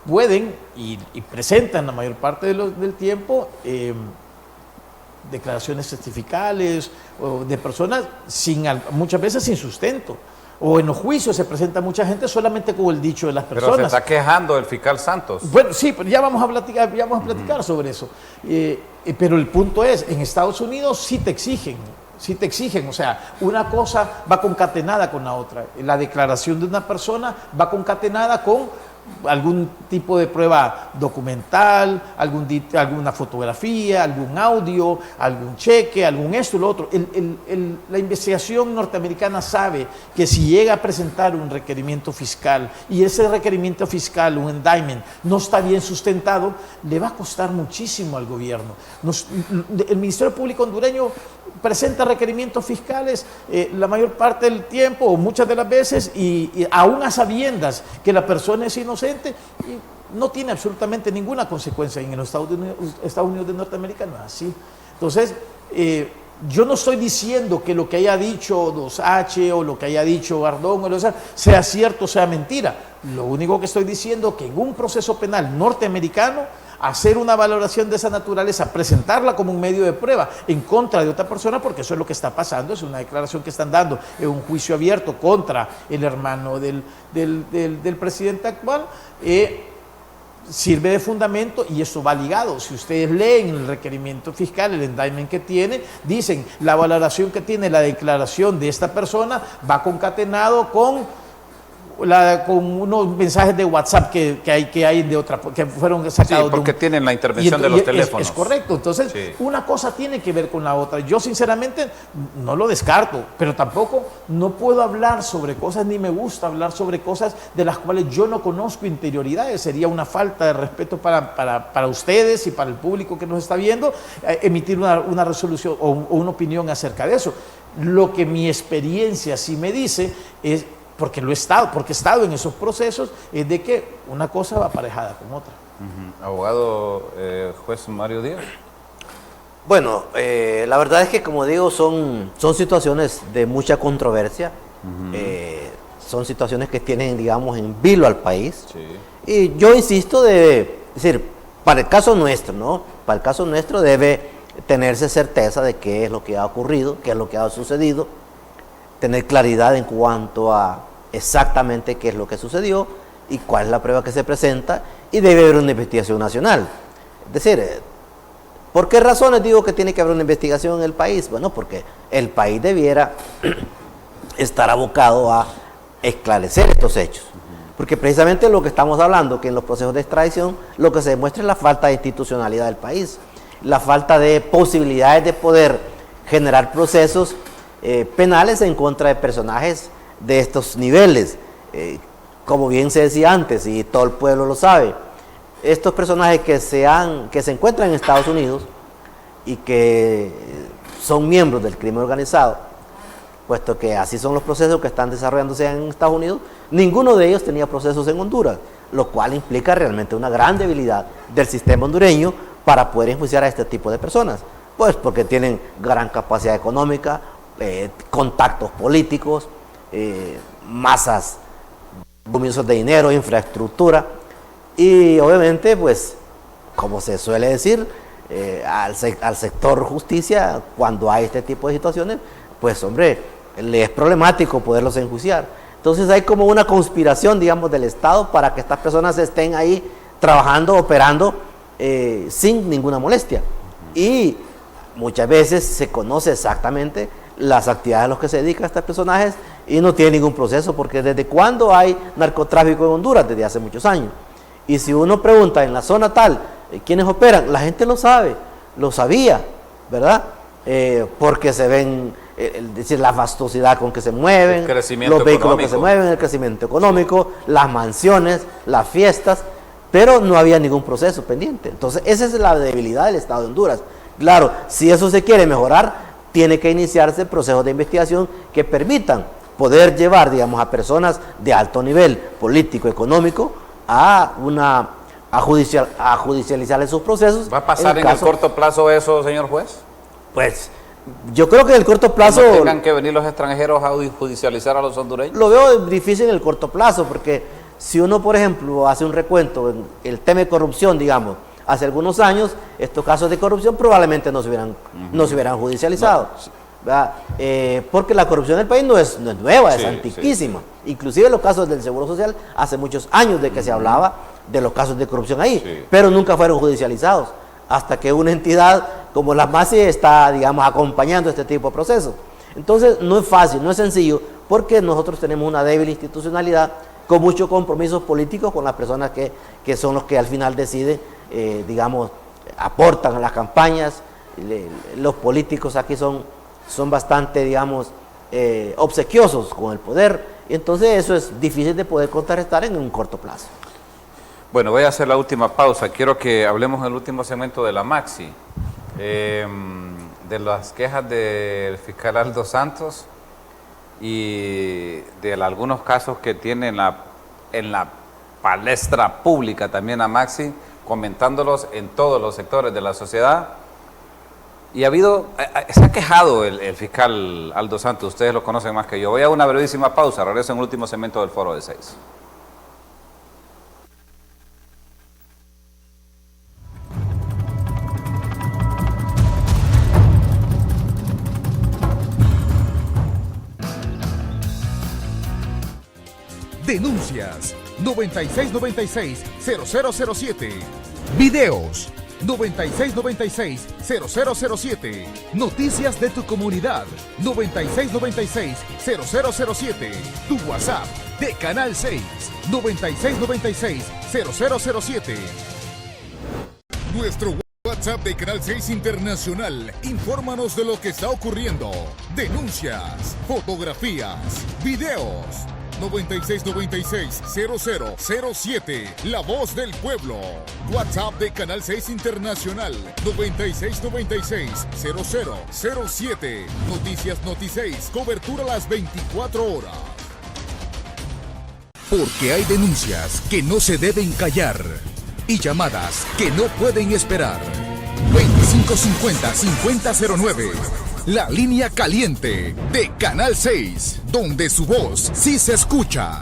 pueden y presentan la mayor parte del tiempo declaraciones testificales de personas muchas veces sin sustento. O en los juicios se presenta mucha gente solamente con el dicho de las personas. Pero se está quejando el fiscal Santos. Bueno, sí, pero ya vamos a platicar sobre eso. Pero el punto es, en Estados Unidos sí te exigen, o sea, una cosa va concatenada con la otra. La declaración de una persona va concatenada con algún tipo de prueba documental, alguna fotografía, algún audio, algún cheque, algún esto y lo otro. La investigación norteamericana sabe que si llega a presentar un requerimiento fiscal y ese requerimiento fiscal, un indictment, no está bien sustentado, le va a costar muchísimo al gobierno. El Ministerio Público hondureño presenta requerimientos fiscales la mayor parte del tiempo o muchas de las veces y aún a sabiendas que la persona es inocente y no tiene absolutamente ninguna consecuencia. En los Estados Unidos de Norteamérica no es así. Entonces, yo no estoy diciendo que lo que haya dicho 2H o lo que haya dicho Gardón o sea cierto o sea mentira. Lo único que estoy diciendo es que en un proceso penal norteamericano, hacer una valoración de esa naturaleza, presentarla como un medio de prueba en contra de otra persona, porque eso es lo que está pasando, es una declaración que están dando en un juicio abierto contra el hermano del presidente actual, sirve de fundamento y eso va ligado. Si ustedes leen el requerimiento fiscal, el indictment que tiene, dicen la valoración que tiene la declaración de esta persona va concatenado con unos mensajes de WhatsApp que hay de otra, que fueron sacados. Sí, porque tienen la intervención de los teléfonos. Es correcto. Entonces, una cosa tiene que ver con la otra. Yo sinceramente no lo descarto, pero tampoco no puedo hablar sobre cosas, ni me gusta hablar sobre cosas de las cuales yo no conozco interioridades. Sería una falta de respeto para ustedes y para el público que nos está viendo, emitir una resolución o una opinión acerca de eso. Lo que mi experiencia sí me dice es, porque he estado en esos procesos, es de que una cosa va aparejada con otra. Abogado, juez Mario Díaz. Bueno, la verdad es que, como digo, son situaciones de mucha controversia, son situaciones que tienen, digamos, en vilo al país. Sí. Y yo insisto es decir, para el caso nuestro, ¿no? Para el caso nuestro debe tenerse certeza de qué es lo que ha ocurrido, qué es lo que ha sucedido, tener claridad en cuanto a exactamente qué es lo que sucedió y cuál es la prueba que se presenta, y debe haber una investigación nacional. Es decir, ¿por qué razones digo que tiene que haber una investigación en el país? Bueno, porque el país debiera estar abocado a esclarecer estos hechos. Porque precisamente lo que estamos hablando, que en los procesos de extradición lo que se demuestra es la falta de institucionalidad del país, la falta de posibilidades de poder generar procesos penales en contra de personajes de estos niveles. Como bien se decía antes, y todo el pueblo lo sabe, estos personajes que se encuentran en Estados Unidos y que son miembros del crimen organizado, puesto que así son los procesos que están desarrollándose en Estados Unidos, ninguno de ellos tenía procesos en Honduras, lo cual implica realmente una gran debilidad del sistema hondureño para poder enjuiciar a este tipo de personas, pues porque tienen gran capacidad económica, contactos políticos, masas voluminosas de dinero, infraestructura, y obviamente, pues, como se suele decir, al sector justicia, cuando hay este tipo de situaciones, pues, hombre, le es problemático poderlos enjuiciar. Entonces hay como una conspiración, digamos, del Estado para que estas personas estén ahí trabajando, operando sin ninguna molestia. Y muchas veces se conoce exactamente las actividades a las que se dedican estos personajes y no tiene ningún proceso, porque ¿desde cuándo hay narcotráfico en Honduras? Desde hace muchos años. Y si uno pregunta en la zona tal, ¿quiénes operan? La gente lo sabe, lo sabía, ¿verdad? Porque se ven, es decir, la fastuosidad con que se mueven, los vehículos que se mueven, el crecimiento económico, las mansiones, las fiestas, pero no había ningún proceso pendiente. Entonces, esa es la debilidad del Estado de Honduras. Claro, si eso se quiere mejorar, tiene que iniciarse procesos de investigación que permitan poder llevar, digamos, a personas de alto nivel político, económico, a judicializar esos procesos. ¿Va a pasar en el corto plazo eso, señor juez? Pues yo creo que en el corto plazo... ¿Que no tengan que venir los extranjeros a judicializar a los hondureños? Lo veo difícil en el corto plazo, porque si uno, por ejemplo, hace un recuento en el tema de corrupción, digamos, hace algunos años, estos casos de corrupción probablemente no se hubieran judicializado. Porque la corrupción en el país no es nueva, es antiquísima. Inclusive los casos del Seguro Social, hace muchos años de que se hablaba de los casos de corrupción ahí, pero nunca fueron judicializados, hasta que una entidad como la MASI está, digamos, acompañando este tipo de procesos. Entonces no es fácil, no es sencillo, porque nosotros tenemos una débil institucionalidad con muchos compromisos políticos con las personas que son los que al final deciden, digamos, aportan a las campañas. Los políticos aquí son bastante, digamos, obsequiosos con el poder, y entonces eso es difícil de poder contrarrestar en un corto plazo. Bueno, voy a hacer la última pausa. Quiero que hablemos en el último segmento de la Maxi, de las quejas del fiscal Aldo Santos y de algunos casos que tiene en la palestra pública también a Maxi, comentándolos en todos los sectores de la sociedad. Y se ha quejado el fiscal Aldo Santos, ustedes lo conocen más que yo. Voy a una brevísima pausa, regreso en el último segmento del Foro de 6. Denuncias 9696-0007. Videos 9696-0007. Noticias de tu comunidad 9696-0007. Tu WhatsApp de Canal 6 9696-0007. Nuestro WhatsApp de Canal 6 Internacional. Infórmanos de lo que está ocurriendo. Denuncias, fotografías, videos. 9696-0007. La voz del pueblo. WhatsApp de Canal 6 Internacional. 9696-0007. Noticias Noti 6. Cobertura a las 24 horas. Porque hay denuncias que no se deben callar y llamadas que no pueden esperar. 2550-5009. La línea caliente de Canal 6, donde su voz sí se escucha.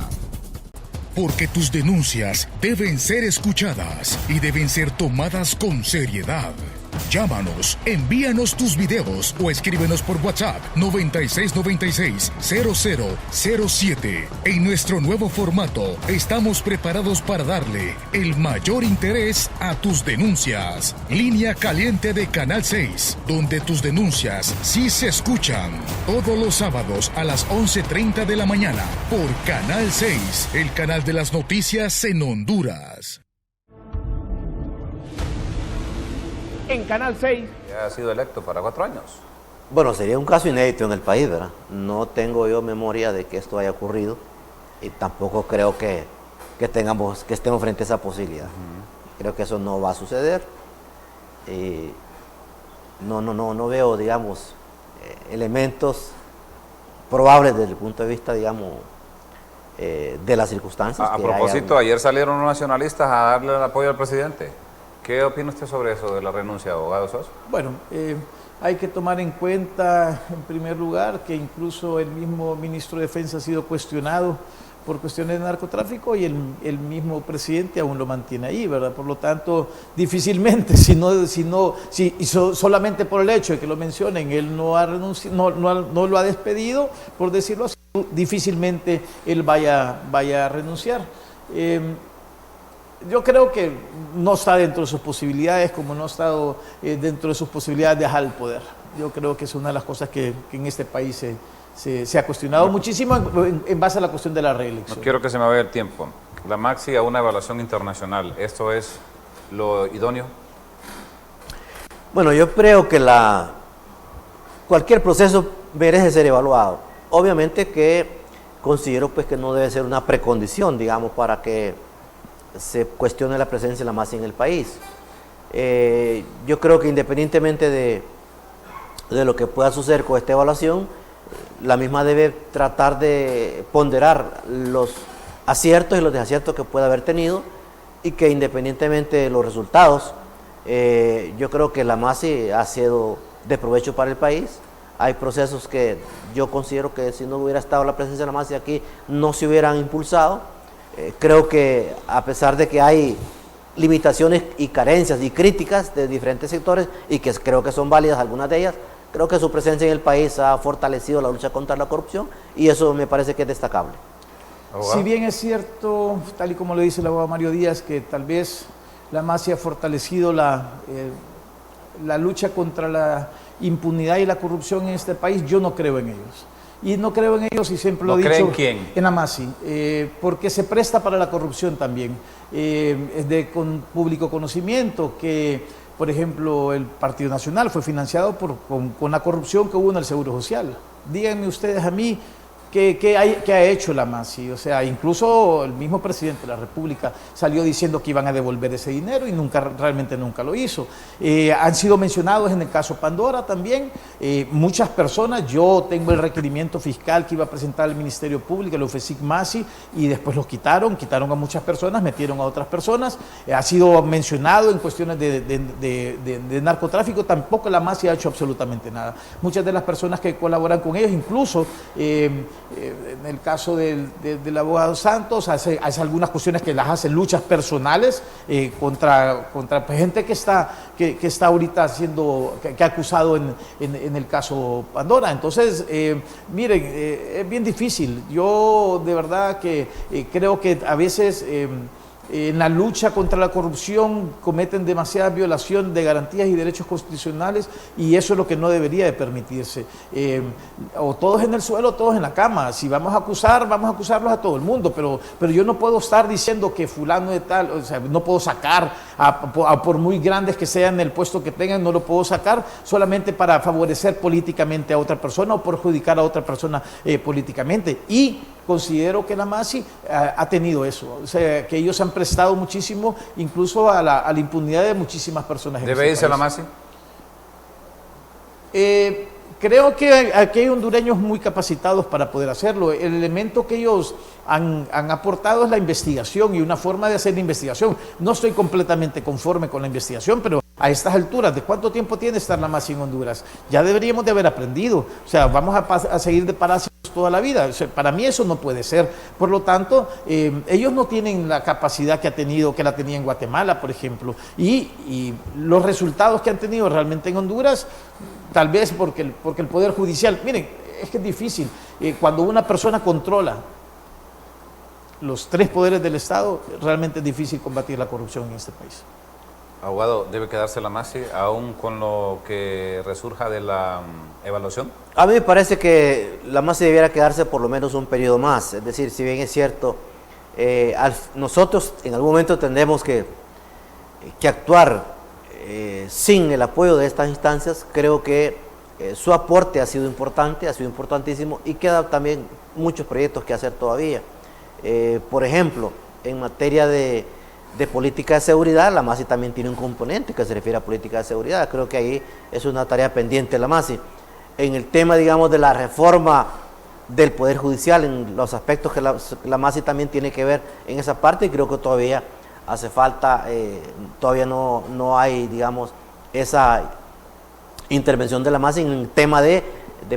Porque tus denuncias deben ser escuchadas y deben ser tomadas con seriedad. Llámanos, envíanos tus videos o escríbenos por WhatsApp 9696-0007. En nuestro nuevo formato estamos preparados para darle el mayor interés a tus denuncias. Línea caliente de Canal 6, donde tus denuncias sí se escuchan. Todos los sábados a las 11:30 de la mañana por Canal 6, el canal de las noticias en Honduras. En Canal 6. Ya ha sido electo para 4 años. Bueno, sería un caso inédito en el país, ¿verdad? No tengo yo memoria de que esto haya ocurrido y tampoco creo que estemos frente a esa posibilidad. Creo que eso no va a suceder. No veo, digamos, elementos probables desde el punto de vista, digamos, de las circunstancias. A propósito, ayer salieron los nacionalistas a darle el apoyo al presidente. ¿Qué opina usted sobre eso, de la renuncia, abogado Sosa? Bueno, hay que tomar en cuenta, en primer lugar, que incluso el mismo ministro de Defensa ha sido cuestionado por cuestiones de narcotráfico y el mismo presidente aún lo mantiene ahí, ¿verdad? Por lo tanto, difícilmente, solamente por el hecho de que lo mencionen, él no ha renunciado, no lo ha despedido, por decirlo así. difícilmente él vaya a renunciar. Yo creo que no está dentro de sus posibilidades, como no ha estado dentro de sus posibilidades de dejar el poder. Yo creo que es una de las cosas que en este país se ha cuestionado muchísimo en base a la cuestión de la reelección. No quiero que se me vaya el tiempo. La Maxi a una evaluación internacional, ¿esto es lo idóneo? Bueno, yo creo que cualquier proceso merece ser evaluado. Obviamente que considero pues que no debe ser una precondición, digamos, para que se cuestione la presencia de la MASI en el país. Yo creo que independientemente de lo que pueda suceder con esta evaluación, la misma debe tratar de ponderar los aciertos y los desaciertos que pueda haber tenido, y que independientemente de los resultados, yo creo que la MASI ha sido de provecho para el país. Hay procesos que yo considero que si no hubiera estado la presencia de la MASI aquí, no se hubieran impulsado. Creo que a pesar de que hay limitaciones y carencias y críticas de diferentes sectores, y que creo que son válidas algunas de ellas, creo que su presencia en el país ha fortalecido la lucha contra la corrupción, y eso me parece que es destacable. Si bien es cierto, tal y como le dice el abogado Mario Díaz, que tal vez la MASI ha fortalecido la lucha contra la impunidad y la corrupción en este país, yo no creo en ellos. Y no creo en ellos, y siempre lo he dicho. ¿No cree en quién? En la MASI, porque se presta para la corrupción también. Es de público conocimiento que, por ejemplo, el Partido Nacional fue financiado con la corrupción que hubo en el Seguro Social. Díganme ustedes a mí, ¿qué ha hecho la MASI? O sea, incluso el mismo presidente de la República salió diciendo que iban a devolver ese dinero y realmente nunca lo hizo. Han sido mencionados en el caso Pandora también muchas personas. Yo tengo el requerimiento fiscal que iba a presentar el Ministerio Público, el OFECIC MASI, y después los quitaron a muchas personas, metieron a otras personas. Ha sido mencionado en cuestiones de narcotráfico, tampoco la MASI ha hecho absolutamente nada. Muchas de las personas que colaboran con ellos, incluso en el caso del abogado Santos, hace algunas cuestiones que las hace luchas personales contra gente que está ahorita que ha acusado en el caso Pandora. Entonces, miren, es bien difícil. Yo de verdad que creo que a veces en la lucha contra la corrupción cometen demasiada violación de garantías y derechos constitucionales, y eso es lo que no debería de permitirse. O todos en el suelo o todos en la cama. Si vamos a acusarlos a todo el mundo, pero yo no puedo estar diciendo que fulano de tal, o sea, no puedo sacar, por muy grandes que sean el puesto que tengan, no lo puedo sacar solamente para favorecer políticamente a otra persona o perjudicar a otra persona políticamente. Y considero que la MASI ha tenido eso, o sea, que ellos han prestado muchísimo, incluso a la impunidad de muchísimas personas. ¿Debe irse la MASI? Creo que aquí hay hondureños muy capacitados para poder hacerlo. El elemento que ellos han aportado es la investigación y una forma de hacer la investigación. No estoy completamente conforme con la investigación, pero a estas alturas, ¿de cuánto tiempo tiene estar la MASI en Honduras? Ya deberíamos de haber aprendido. O sea, vamos a seguir de parásitos toda la vida. O sea, para mí eso no puede ser. Por lo tanto, ellos no tienen la capacidad que la tenía en Guatemala, por ejemplo. Y los resultados que han tenido realmente en Honduras, tal vez porque el Poder Judicial, miren, es que es difícil. Cuando una persona controla los tres poderes del Estado, realmente es difícil combatir la corrupción en este país. Abogado, ¿debe quedarse la MASI aún con lo que resurja de la evaluación? A mí me parece que la MASI debiera quedarse por lo menos un periodo más. Es decir, si bien es cierto, nosotros en algún momento tendremos que actuar sin el apoyo de estas instancias. Creo que su aporte ha sido importante, ha sido importantísimo, y quedan también muchos proyectos que hacer todavía. Por ejemplo, en materia de política de seguridad, la MASI también tiene un componente que se refiere a política de seguridad. Creo que ahí es una tarea pendiente de la MASI. En el tema, digamos, de la reforma del Poder Judicial, en los aspectos que la MASI también tiene que ver en esa parte, y creo que todavía hace falta, todavía no hay, digamos, esa intervención de la MASI en el tema de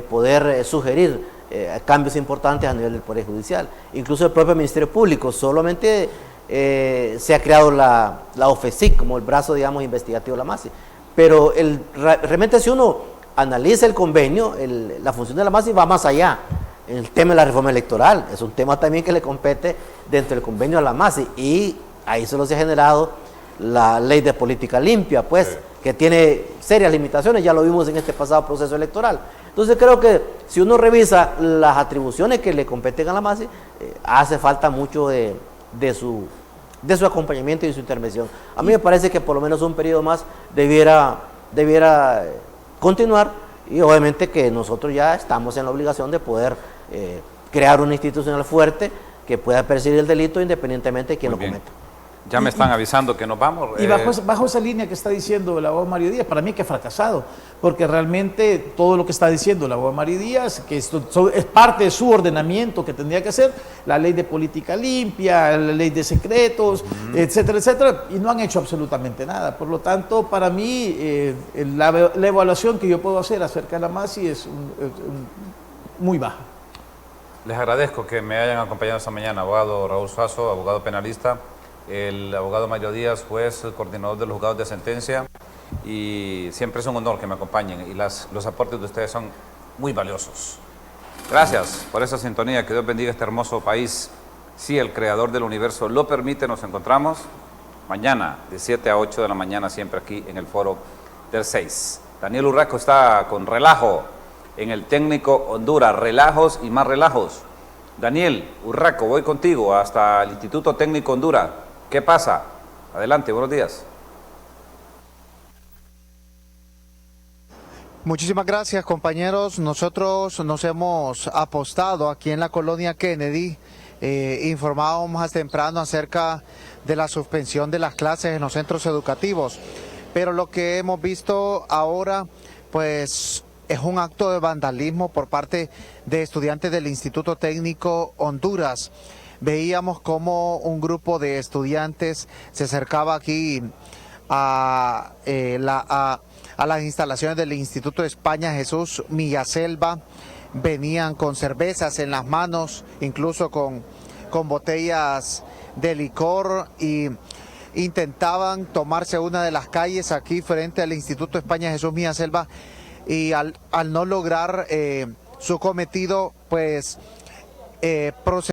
poder sugerir cambios importantes a nivel del Poder Judicial. Incluso el propio Ministerio Público, solamente se ha creado la OFECIC como el brazo, digamos, investigativo de la MASI. Pero realmente si uno analiza el convenio, la función de la MASI va más allá en el tema de la reforma electoral. Es un tema también que le compete dentro del convenio a la MASI, y ahí solo se ha generado la ley de política limpia, pues, sí, que tiene serias limitaciones, ya lo vimos en este pasado proceso electoral. Entonces creo que si uno revisa las atribuciones que le competen a la MASI, hace falta mucho de su acompañamiento y de su intervención. A mí me parece que por lo menos un periodo más debiera continuar, y obviamente que nosotros ya estamos en la obligación de poder crear una institucional fuerte que pueda perseguir el delito independientemente de quién lo cometa. Ya me están avisando que nos vamos. Y bajo esa línea que está diciendo el abogado Mario Díaz, para mí que ha fracasado, porque realmente todo lo que está diciendo el abogado Mario Díaz, que esto es parte de su ordenamiento que tendría que hacer, la ley de política limpia, la ley de secretos, etcétera, etcétera, y no han hecho absolutamente nada. Por lo tanto, para mí, la evaluación que yo puedo hacer acerca de la MASI es muy baja. Les agradezco que me hayan acompañado esta mañana, abogado Raúl Suazo, abogado penalista, el abogado Mario Díaz, juez, coordinador de los juzgados de sentencia, y siempre es un honor que me acompañen, y los aportes de ustedes son muy valiosos. Gracias por esa sintonía, que Dios bendiga este hermoso país. Si el creador del universo lo permite, nos encontramos mañana de 7 a 8 de la mañana, siempre aquí en el foro del 6. Daniel Urraco está con relajo en el técnico Honduras, relajos y más relajos. Daniel Urraco, voy contigo hasta el Instituto Técnico Honduras. ¿Qué pasa? Adelante, buenos días. Muchísimas gracias, compañeros. Nosotros nos hemos apostado aquí en la colonia Kennedy. Informábamos más temprano acerca de la suspensión de las clases en los centros educativos. Pero lo que hemos visto ahora, pues, es un acto de vandalismo por parte de estudiantes del Instituto Técnico Honduras. Veíamos cómo un grupo de estudiantes se acercaba aquí a las instalaciones del Instituto España Jesús Millaselva. Venían con cervezas en las manos, incluso con botellas de licor, y intentaban tomarse una de las calles aquí frente al Instituto España Jesús Millaselva, y al no lograr su cometido, pues procedieron